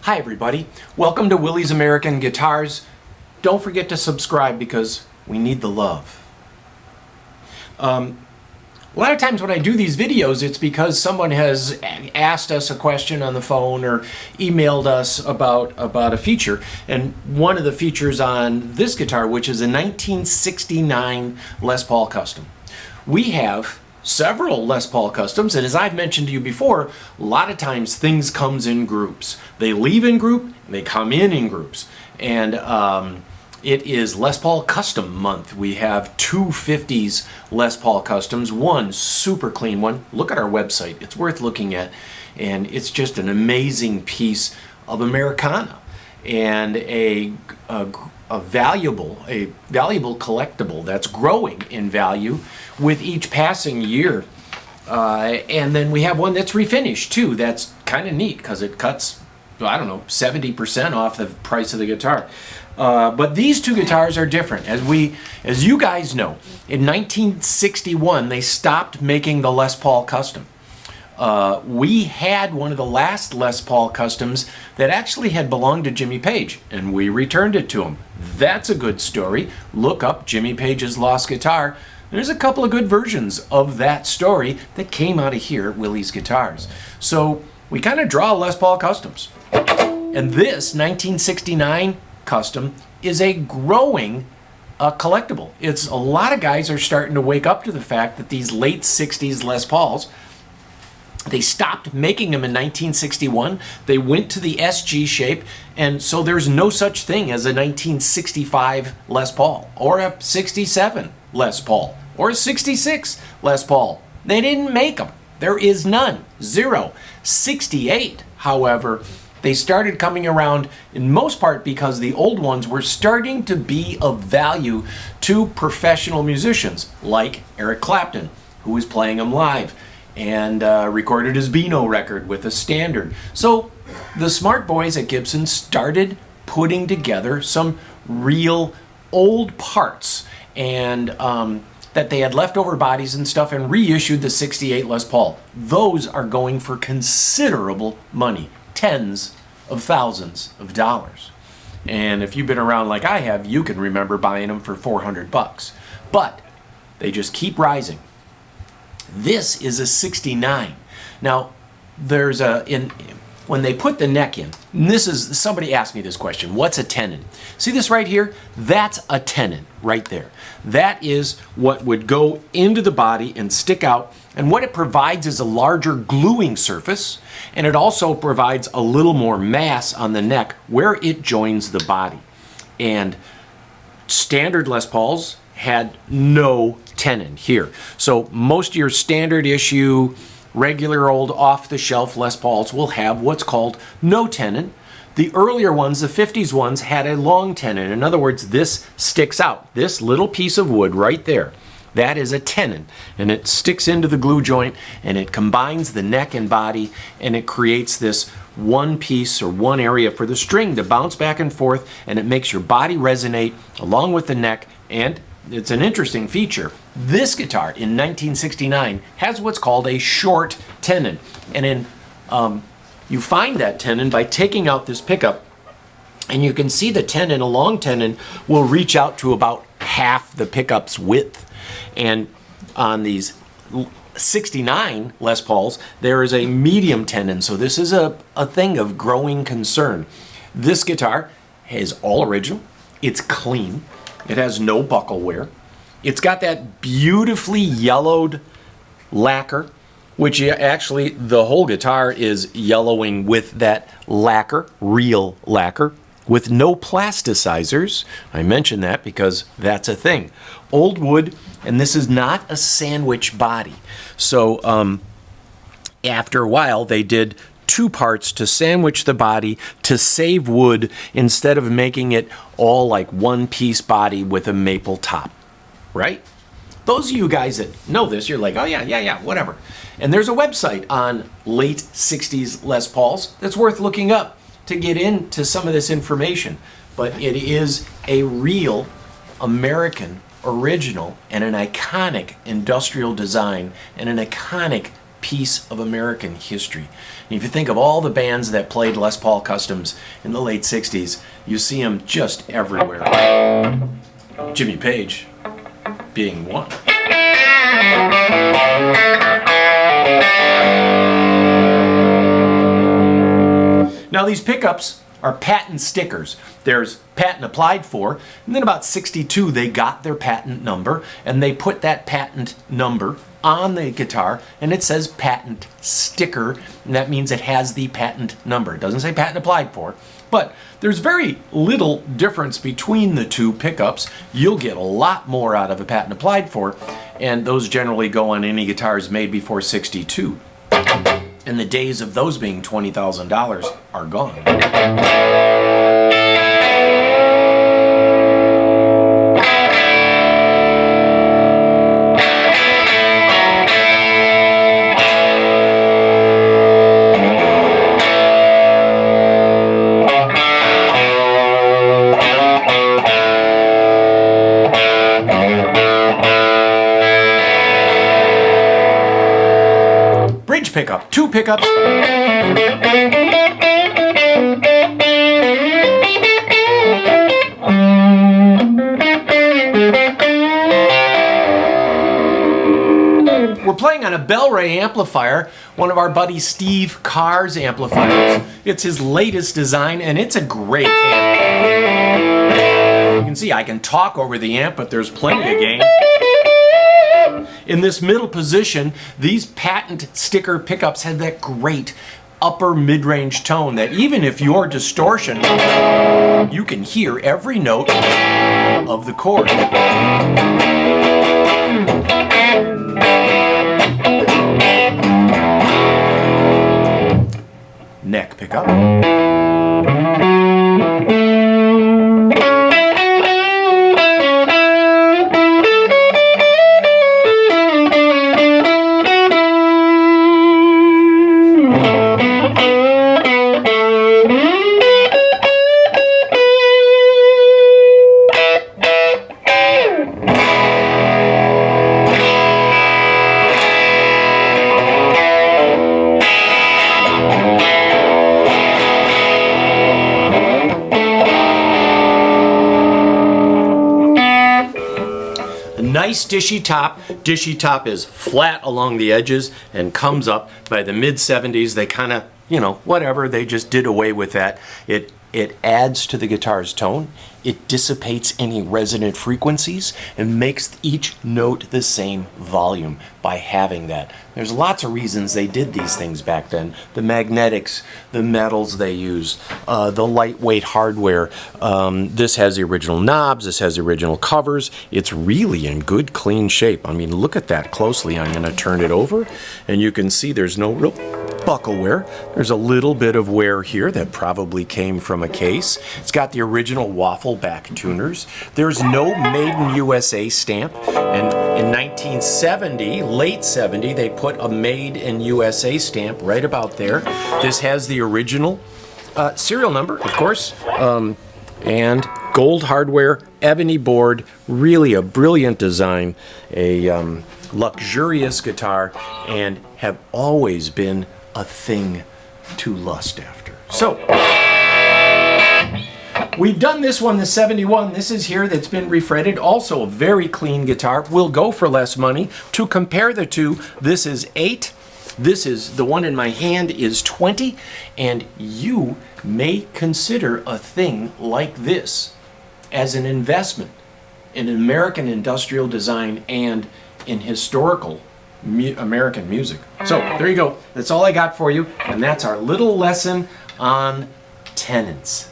Hi everybody, welcome to Willie's American Guitars. Don't forget to subscribe because we need the love. A lot of times when I do these videos, it's because someone has asked us a question on the phone or emailed us about a feature. And one of the features on this guitar, which is a 1969 Les Paul Custom. We have several Les Paul Customs, and as I've mentioned to you before, a lot of times things comes in groups. They leave in group, they come in groups. And it is Les Paul Custom month. We have two 50s Les Paul Customs, one super clean one. Look at our website, it's worth looking at. And it's just an amazing piece of Americana and a valuable collectible that's growing in value with each passing year. And then we have one that's refinished too. That's kind of neat because it cuts, I don't know, 70% off the price of the guitar. But these two guitars are different. As you guys know, in 1961 they stopped making the Les Paul Custom. We had one of the last Les Paul Customs that actually had belonged to Jimmy Page, and we returned it to him. That's a good story. Look up Jimmy Page's Lost Guitar. There's a couple of good versions of that story that came out of here at Willie's Guitars. So we kind of draw Les Paul Customs. And this 1969 Custom is a growing collectible. It's a lot of guys are starting to wake up to the fact that these late 60s Les Pauls, they stopped making them in 1961. They went to the SG shape, and so there's no such thing as a 1965 Les Paul or a 67 Les Paul or a 66 Les Paul. They didn't make them. There is none. Zero. 68, however, they started coming around in most part because the old ones were starting to be of value to professional musicians like Eric Clapton, who was playing them live and recorded his Beano record with a standard. So the smart boys at Gibson started putting together some real old parts and that they had leftover bodies and stuff and reissued the 68 Les Paul. Those are going for considerable money, tens of thousands of dollars. And if you've been around like I have, you can remember buying them for $400. But they just keep rising. This is a 69. Now, there's when they put the neck in, and this is, somebody asked me this question, what's a tenon? See this right here? That's a tenon right there. That is what would go into the body and stick out, and what it provides is a larger gluing surface, and it also provides a little more mass on the neck where it joins the body. And standard Les Pauls had no tenon here. So most of your standard issue, regular old off-the-shelf Les Pauls will have what's called no tenon. The earlier ones, the 50s ones, had a long tenon. In other words, this sticks out. This little piece of wood right there, that is a tenon. And it sticks into the glue joint and it combines the neck and body and it creates this one piece or one area for the string to bounce back and forth, and it makes your body resonate along with the neck, and it's an interesting feature. This guitar in 1969 has what's called a short tenon, and you find that tenon by taking out this pickup, and you can see the tenon, a long tenon, will reach out to about half the pickup's width. And on these 69 Les Pauls, there is a medium tenon, so this is a thing of growing concern. This guitar is all original, it's clean, it has no buckle wear. It's got that beautifully yellowed lacquer, which actually the whole guitar is yellowing with that lacquer, real lacquer, with no plasticizers. I mention that because that's a thing. Old wood, and this is not a sandwich body. So after a while, they did two parts to sandwich the body to save wood instead of making it all like one piece body with a maple top, right? Those of you guys that know this, you're like, oh yeah, whatever. And there's a website on late 60s Les Pauls that's worth looking up to get into some of this information. But it is a real American original and an iconic industrial design and an iconic piece of American history. And if you think of all the bands that played Les Paul Customs in the late 60s, you see them just everywhere. Jimmy Page being one. Now these pickups are patent stickers. There's patent applied for, and then about 62 they got their patent number, and they put that patent number on the guitar, and it says patent sticker, and that means it has the patent number. It doesn't say patent applied for, but there's very little difference between the two pickups. You'll get a lot more out of a patent applied for, and those generally go on any guitars made before 62. And the days of those being $20,000 are gone. Bridge pickup, 2 pickups. We're playing on a Bell-Ray amplifier, one of our buddy Steve Carr's amplifiers. It's his latest design, and it's a great amp. You can see I can talk over the amp, but there's plenty of gain. In this middle position, these patent sticker pickups have that great upper mid-range tone that even if you're distortion, you can hear every note of the chord. Neck pickup. Nice dishy top. Dishy top is flat along the edges and comes up. By the mid-70s, they kind of, you know, whatever, they just did away with that. It adds to the guitar's tone. It dissipates any resonant frequencies and makes each note the same volume by having that. There's lots of reasons they did these things back then. The magnetics, the metals they use, the lightweight hardware. This has the original knobs, this has the original covers. It's really in good, clean shape. I mean, look at that closely. I'm gonna turn it over and you can see there's no real buckle wear. There's a little bit of wear here that probably came from a case. It's got the original waffle back tuners. There's no Made in USA stamp, and in 1970, late 70, they put a Made in USA stamp right about there. This has the original serial number, of course, and gold hardware, ebony board, really a brilliant design, a luxurious guitar, and have always been a thing to lust after. So, we've done this one, the 71. This is here that's been refretted. Also a very clean guitar. Will go for less money. To compare the two, this is 8. This is, the one in my hand is 20. And you may consider a thing like this as an investment in American industrial design and in historical American music. So there you go. That's all I got for you, and that's our little lesson on tenons.